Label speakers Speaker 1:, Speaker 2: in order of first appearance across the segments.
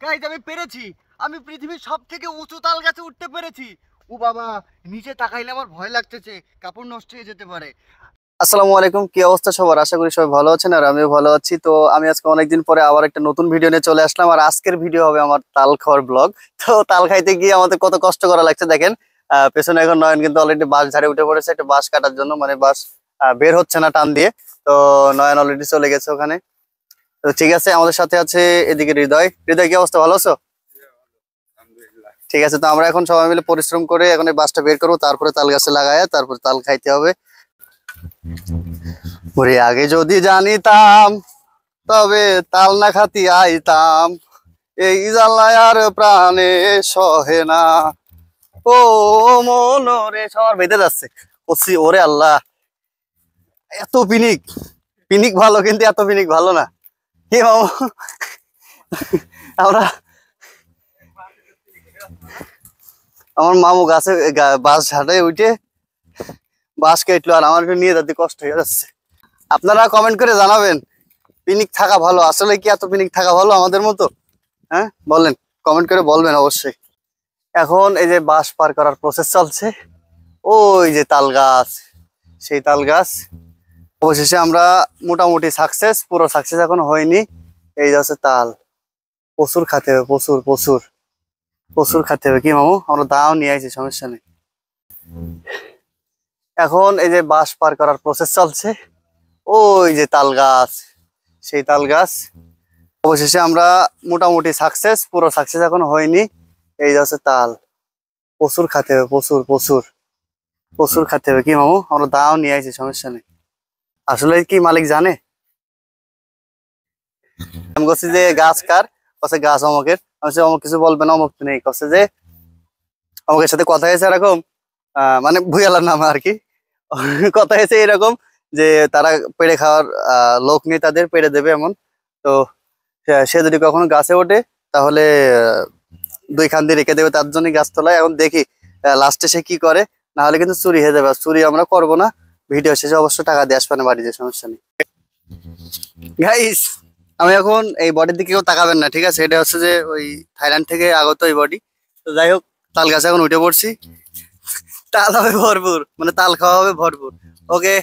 Speaker 1: Guys আমি পেরেছি। আমি পৃথিবীর সবথেকে উঁচু তাল গাছে উঠতে পেরেছি। ও বাবা, নিচে তাকাইলে আমার ভয় লাগতেছে, কাপড় নষ্ট হয়ে যেতে পারে।
Speaker 2: আসসালামু আলাইকুম, কি অবস্থা সবার? আশা করি সবাই ভালো আছেন আর আমিও ভালো আছি। তো আমি আজকে অনেকদিন পরে আবার একটা নতুন ভিডিও নিয়ে চলে আসলাম। আর আজকের ভিডিও হবে আমার তাল খাওয়ার ব্লগ। তো তাল খাইতে গিয়ে আমাদের কত কষ্ট করা লাগছে দেখেন। পেছনে এখন নয়ন কিন্তু অলরেডি বাঁশ ঝাড়ে উঠে পড়েছে একটা বাঁশ কাটার জন্য, মানে বাঁশ বের হচ্ছে না টান দিয়ে। তো নয়ন অলরেডি চলে গেছে ওখানে। তো ঠিক আছে, আমাদের সাথে আছে এদিকে হৃদয়। হৃদয়, কি অবস্থা? ভালো আছো? ঠিক আছে, তো আমরা এখন সবাই মিলে পরিশ্রম করে এখন এই বাঁশটা বের করবো, তারপরে তাল গাছে লাগায় তারপর তাল খাইতে হবে। ওরে আগে যদি জানিতাম, তবে তাল না খাতি আইতাম। এই জ্বালায় আর প্রাণে সহে না। ও মনরে সবার বেঁধে যাচ্ছে। ওরে আল্লাহ, এত পিনিক! পিনিক ভালো, কিন্তু এত পিনিক ভালো না। কি মামু, আমরা আমার মামু গাছে বাঁশ ঝাড়ে উঠে বাঁশ কেটলো, আর আমার নিয়ে যেতে কষ্ট হয়ে যাচ্ছে। আপনারা কমেন্ট করে জানাবেন, পিনিক থাকা ভালো? আসলে কি এত পিনিক থাকা ভালো আমাদের মতো? হ্যাঁ বলেন, কমেন্ট করে বলবেন অবশ্যই। এখন এই যে বাঁশ পার করার প্রসেস চলছে। ওই যে তাল গাছ, সেই তাল গাছ। অবশেষে আমরা মোটামুটি সাকসেস, পুরো সাকসেস এখন হয়নি। এই যে হচ্ছে তাল। প্রচুর খাতে হবে, প্রচুর প্রচুর প্রচুর খাতে হবে। কি মামু, আমরা দাও নিয়ে আইছি, সমস্যা নেই। এখন এই যে বাঁশ পার করার প্রসেস চলছে। ওই যে তাল গাছ, সেই তাল গাছ। অবশেষে আমরা মোটামুটি সাকসেস, পুরো সাকসেস এখন হয়নি। এই যে হচ্ছে তাল। প্রচুর খাতে হবে, প্রচুর প্রচুর প্রচুর খাতে হবে। কি মামু, আমরা দাও নিয়ে আইছি, সমস্যা নেই। আসলে কি মালিক জানে? আমি বলছি যে গাছ কার, কছে গাছ অমকের। আমি বলছি অমুক কিছু বলবে না, অমুক নেই। কছে যে অমুকের সাথে কথা হয়েছে এরকম, মানে ভুয়ালার নাম আর কি। কথা হয়েছে এরকম যে তারা পেড়ে খাওয়ার লোক নেই, তাদের পেড়ে দেবে এমন। তো সে যদি কখনো গাছে ওঠে, তাহলে দুই খান দিয়ে রেখে দেবে, তার জন্যই গাছতলায়। এখন দেখি লাস্টে সে কি করে। না হলে কিন্তু চুরি হয়ে যাবে, আর চুরি আমরা করবো না। ভিডিও শেষে অবশ্য টাকা দিয়ে আসবে না বাড়িতে, সমস্যা নেই। গাইস, আমি এখন এই বডির দিকে কেউ তাকাবেন না, ঠিক আছে? এটা হচ্ছে যে ওই থাইল্যান্ড থেকে আগত এই বডি। তো যাই হোক, তাল গাছে এখন উঠে পড়ছি। তাল হবে ভরপুর, মানে তাল খাওয়া হবে ভরপুর। ওকে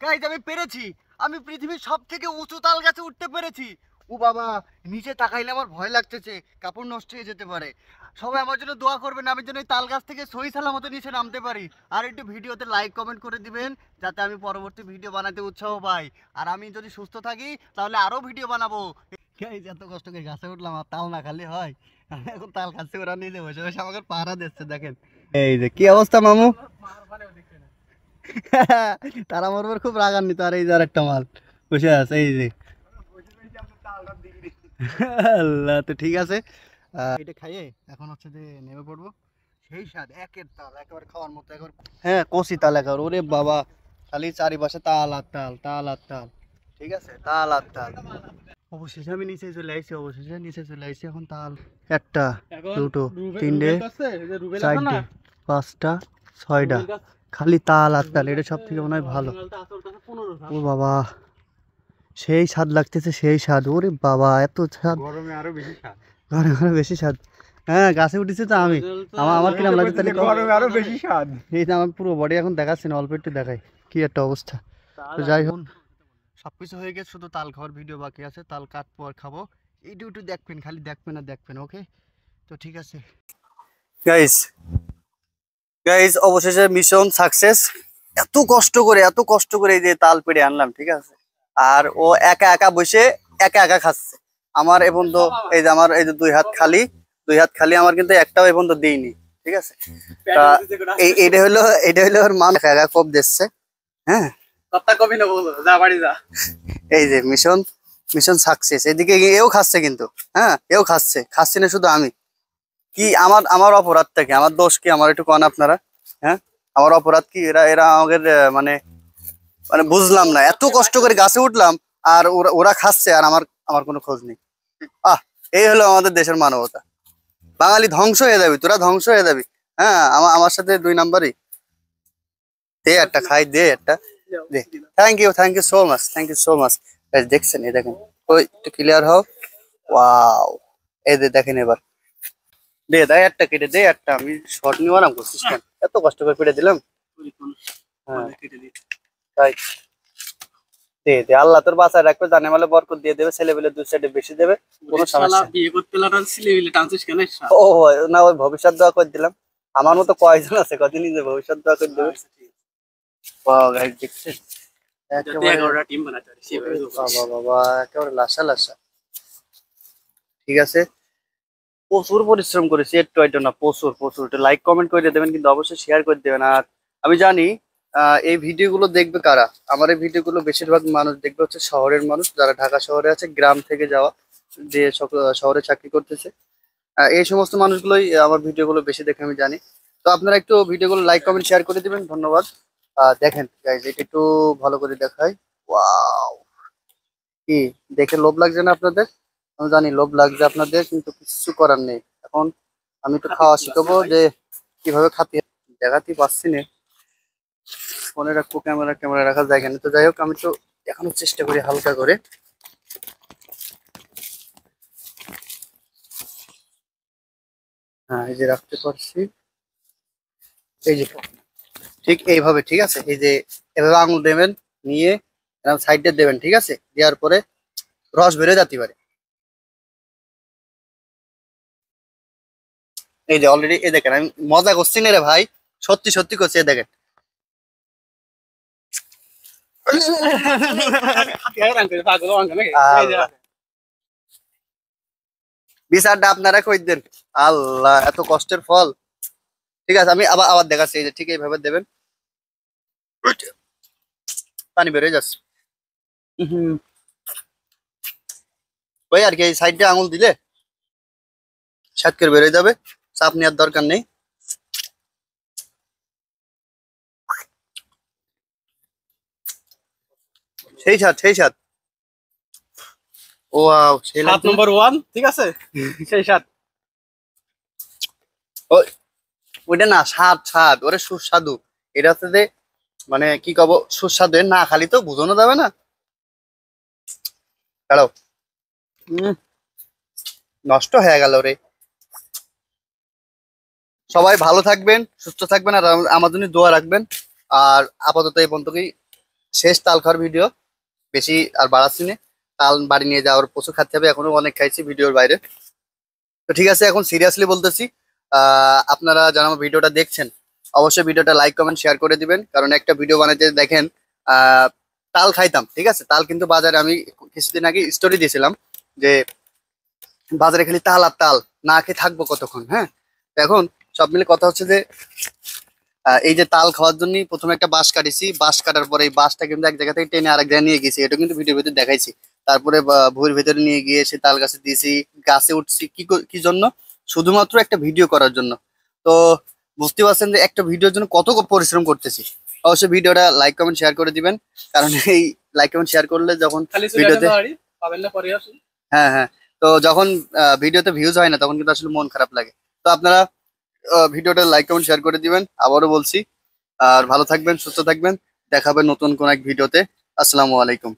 Speaker 1: গাইজ আমি পেরেছি। আমি পৃথিবীর সবথেকে উঁচু তাল গাছে উঠতে পেরেছি। ও বাবা, নিচে তাকাইলে আমার ভয় লাগতেছে, কাপড় নষ্ট হয়ে যেতে পারে। সবাই আমার জন্য দোয়া করবেন, আমি যেন এই তাল গাছ থেকে সহি সালামত নিচে নামতে পারি। আর একটু ভিডিওতে লাইক কমেন্ট করে দিবেন, যাতে আমি পরবর্তী ভিডিও বানাতে উৎসাহ পাই। আর আমি যদি সুস্থ থাকি তাহলে আরো ভিডিও বানাবো। গাইজ এত কষ্ট করে গাছে উঠলাম, আর তাল না খালি হয়? আমি এখন তাল খাচ্ছে, ওরা নিজে বসে বসে আমাকে পাহারা দিচ্ছে দেখেন। এই যে কি অবস্থা মামু। তারা মরবার খুব রাগান্বিত। আর এই যে একটা মাল বসে আছে, এই যে। আল্লাহ, তো ঠিক আছে, এটা খাইয়ে এখন হচ্ছে যে নেমে পড়বো। সেই স্বাদ, একের তাল, একেবারে খাওয়ার মতো, একবার। হ্যাঁ, কষি তাল একেবারে। ওরে বাবা, খালি চারিপাশে তাল আর তাল, তাল আর তাল। ঠিক আছে, তাল আর তাল। অবশেষে আমি নিচে চলে আসছি, অবশেষে নিচে চলে আসছি। এখন তাল একটা, দুটো, তিনটে, চারটে, পাঁচটা, ছয়টা, খালি তাল আর তাল। এটা সব থেকে মনে হয় ভালো। ও বাবা, সেই স্বাদ লাগতেছে, সেই স্বাদ। ওরে বাবা, এত স্বাদ!
Speaker 3: গরমে আরো বেশি স্বাদ।
Speaker 1: গরমে আরো বেশি স্বাদ। হ্যাঁ, গাছে উঠেছি তো আমি। আমার কিরম লাগছে তাহলে?
Speaker 3: গরমে আরো বেশি স্বাদ।
Speaker 1: এই যে আমার পুরো বডি এখন দেখাচ্ছি না, অল্প একটু দেখাই কি একটা অবস্থা। তো যাই হোক, সবকিছু হয়ে গেছে, শুধু তাল খাওয়ার ভিডিও বাকি আছে। তাল কাটবো আর খাবো। এই ডিউটি দেখবেন, খালি দেখবেন আর দেখবেন, ওকে? তো ঠিক আছে
Speaker 2: গাইস, গাইস অবশেষে মিশন সাকসেস। এত কষ্ট করে এই যে তাল পেড়ে আনলাম, ঠিক আছে? আর ও একা একা বসে একা একা খাচ্ছে। আমার এখন তো এই যে আমার এই যে দুই হাত খালি, দুই হাত খালি। আমার কিন্তু একটাও এখন তো দিইনি, ঠিক আছে? তা এটা হলো ওর মা একা একা কোপ দিচ্ছে। হ্যাঁ, এই যে মিশন, মিশন সাকসেস। এদিকে এও খাচ্ছে কিন্তু। হ্যাঁ, এও খাচ্ছে, খাচ্ছি না শুধু আমি। কি আমার আমার অপরাধটা কি? আমার দোষ কি? আমার একটু কন আপনারা। হ্যাঁ, আমার অপরাধ কি? এরা এরা আমাদের মানে মানে বুঝলাম না। এত কষ্ট করে গাছে উঠলাম, আর ওরা ওরা খাচ্ছে, আর আমার আমার কোনো খোঁজ নেই। আহ, এই হলো আমাদের দেশের মানবতা। বাঙালি ধ্বংস হয়ে যাবি, তোরা ধ্বংস হয়ে যাবি। হ্যাঁ, আমার সাথে দুই নাম্বারই। দে একটা, খাই দে একটা, দে। Thank you so much, thank you so much. দেখছেন, এই দেখেন, ওই একটু ক্লিয়ার হও। ওয়াও, এই যে দেখেন এবার দে দা একটা কেটে দে একটা, আমি শর্ট নিয়ে আরাম করছিস কেন, এত কষ্ট করে কেটে দিলাম। হ্যাঁ তাই দে দে, আল্লাহ তোর বাসায় রাখবে, জানে মালে বরকত দিয়ে দেবে, ছেলে পেলে দুই সাইডে বেশি দেবে, কোনো সমস্যা নেই।
Speaker 1: বিয়ে করতে লাগা ছিলে বিলে টানছিস কেন?
Speaker 2: ও না, ওই ভবিষ্যৎ দোয়া করে দিলাম। আমার মতো কয়জন আছে কদিনই যে ভবিষ্যৎ দোয়া করে দেবে। বাহ গাইস দেখছেন একেবারে,
Speaker 1: 11টা টিম বানাতে পারে সেভাবে।
Speaker 2: বাবা বাবা একেবারে লাসা লাসা। ঠিক আছে, প্রচুর পরিশ্রম করেছি, একটু একটু না, প্রচুর প্রচুর। লাইক কমেন্ট করে দেবেন, কিন্তু অবশ্যই শেয়ার করে দেবেন। আর আমি জানি এই ভিডিওগুলো দেখবে কারা, আমার এই ভিডিওগুলো বেশিরভাগ মানুষ দেখবে হচ্ছে শহরের মানুষ, যারা ঢাকা শহরে আছে, গ্রাম থেকে যাওয়া, যে শহরে চাকরি করতেছে, এই সমস্ত মানুষগুলোই আমার ভিডিওগুলো বেশি দেখে আমি জানি। তো আপনারা একটু ভিডিওগুলো লাইক কমেন্ট শেয়ার করে দিবেন, ধন্যবাদ। দেখেন গাইজ, এটা একটু ভালো করে দেখাই। ওয়াও, কি দেখে লোভ লাগছে না আপনাদের? আমি জানি লোভ লাগছে আপনাদের, কিন্তু কিছু করার নেই। এখন আমি একটু খাওয়া শিখাবো যে কিভাবে খাতে হয়। দেখাতে পারছি না, ফোনে রাখবো, ক্যামেরা রাখার জায়গা নেই। তো যাই হোক, আমি তো দেখানোর চেষ্টা করি হালকা করে। হ্যাঁ, এই যে রাখতে পারছি, এই যে ঠিক এইভাবে, ঠিক আছে? এই যে এভাবে আঙুল দেবেন, নিয়ে এরকম সাইডে দেবেন, ঠিক আছে? দেওয়ার পরে রস বেরোয় যেতে পারে। এই যে অলরেডি, এই দেখেন, আমি মজা করছি না রে ভাই, সত্যি সত্যি করছি, এই দেখেন। আল্লাহ, বিচারটা আপনারা কই দেন, আল্লাহ এত কষ্টের ফল। ঠিক আছে, আমি আবার আবার দেখাচ্ছি, এই যে ঠিক এইভাবে দেবেন, পানি বেরোয় যাচ্ছে। হুম, ওই আর কি, এই সাইডে আঙুল দিলে সাত করে বেরোয় যাবে, চাপ নেওয়ার দরকার নেই। সেই সাত, সেই সাত। ও সেই
Speaker 1: 7 নম্বর 1, ঠিক আছে? সেই 7।
Speaker 2: ওইটা না, স্বাদ স্বাদ, ওরে সুস্বাদু। এটা হচ্ছে যে, মানে কি কব, সুস্বাদু, এর না খালি তো বোঝানো যাবে না। দাঁড়াও, নষ্ট হয়ে গেল রে। সবাই ভালো থাকবেন, সুস্থ থাকবেন, আর আমার জন্য দোয়া রাখবেন। আর আপাতত এই পর্যন্তই, শেষ তাল খাওয়ার ভিডিও, বেশি আর বাড়াচ্ছি না। তাল বাড়ি নিয়ে যাওয়ার প্রচুর খাচ্ছে হবে, এখনো অনেক খাইছি ভিডিওর বাইরে। তো ঠিক আছে, এখন সিরিয়াসলি বলতেছি, আপনারা যারা আমার ভিডিওটা দেখছেন, অবশ্যই ভিডিওটা লাইক কমেন্ট শেয়ার করে দিবেন। কারণ একটা ভিডিও বানাইতে দেখেন, তাল খাইতাম, ঠিক আছে? তাল কিন্তু বাজারে, আমি কিছুদিন আগে স্টোরি দিয়েছিলাম যে বাজারে খালি তাল আর তাল, না খেয়ে থাকবো কতক্ষণ, হ্যাঁ? তো এখন সব মিলে কথা হচ্ছে যে, এই যে তাল খাওয়ার জন্য প্রথমে একটা বাঁশ কাটিছি, বাঁশ কাটার পরে এই বাঁশটা কিন্তু এক জায়গা থেকে টেনে আরেক জায়গায় নিয়ে গেছি, এটা কিন্তু ভিডিওর ভিতরে দেখাইছি। তারপরে ভুঁইয়ের ভেতরে নিয়ে গিয়ে সে তাল গাছে দিয়েছি, গাছে উঠছি, কি জন্য? শুধুমাত্র একটা ভিডিও করার জন্য। তো বুঝতে পারছেন যে একটা ভিডিওর জন্য কত পরিশ্রম করতেছি। অবশ্যই ভিডিওটা লাইক কমেন্ট শেয়ার করে দিবেন, কারণ এই লাইক কমেন্ট শেয়ার করলে যখন ভিডিওতে,
Speaker 1: পাবেন না পরে আসুন।
Speaker 2: হ্যাঁ হ্যাঁ, তো যখন ভিডিওতে ভিউজ হয় না, তখন কিন্তু আসলে মন খারাপ লাগে। তো আপনারা ভিডিওটা লাইক কমেন্ট শেয়ার করে দিবেন, আবারও বলছি। আর ভালো থাকবেন, সুস্থ থাকবেন, দেখা হবে নতুন কোন এক ভিডিওতে। আসসালামু আলাইকুম।